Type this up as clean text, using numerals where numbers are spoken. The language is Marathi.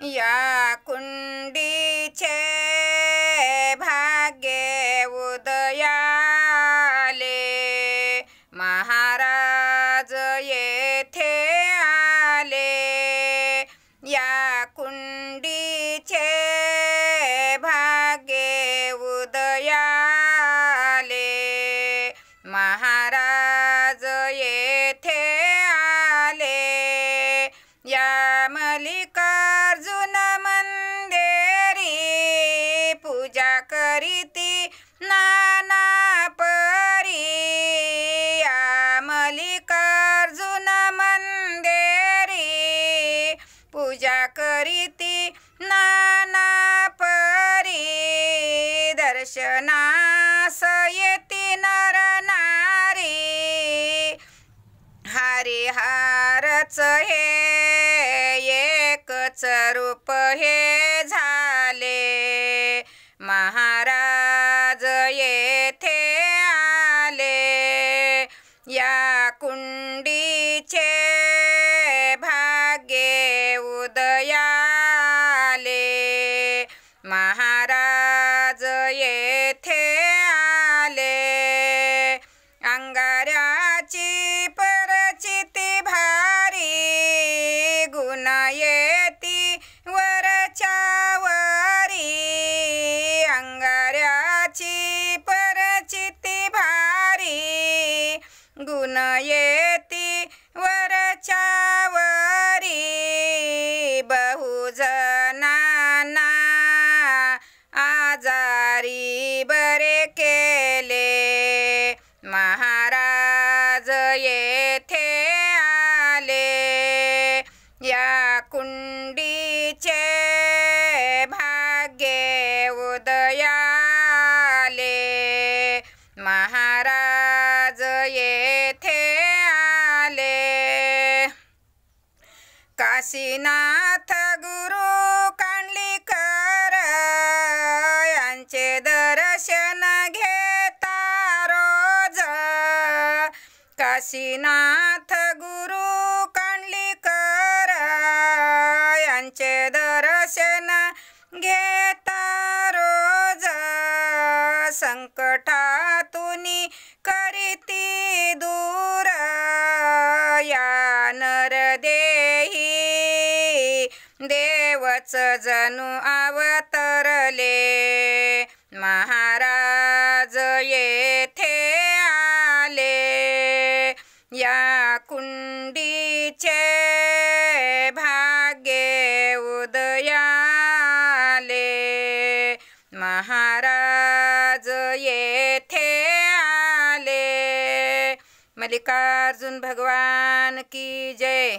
या कुंडीचे भाग्ये उदयाले, महाराज येथे आले। या कुंडीचे भाग्ये उदयाले, महाराज येथे आले। या मल्लिकार्जुन मंदिरी पूजा करीती नाना परी। या मल्लिकार्जुन मंदिरी पूजा करीती नाना परी। दर्शनास येती नर नारी, हरिहरच हे एकच रूप हे झाले। महाराज येथे आले। या कुंडीचे भाग्ये उदयाले, महाराज येथे आले। अंगाऱ्याची परचिती भारी, गुण येती वरच्या वरी। अंगाऱ्याची परचिती भारी, गुण येती वरच्या वरी। बहुजनांना आजारी बरे केले, महाराज येथे आले। या कुंडीचे भाग्ये उदयाले, महाराज येथे आले। काशीनाथ गुरु कांडलीकर यांचे दर्शन घेता रोज। काशीनाथ गुरु कांडलीकर यांचे दर्शन घेता रोज। संकटातून करीती दूर, या नरदेही देवच जणू अवतरले। महाराज येथे आले। या कुंडीचे भाग्ये उदयाले, महाराज येथे आले। मल्लिकार्जुन भगवान की जय।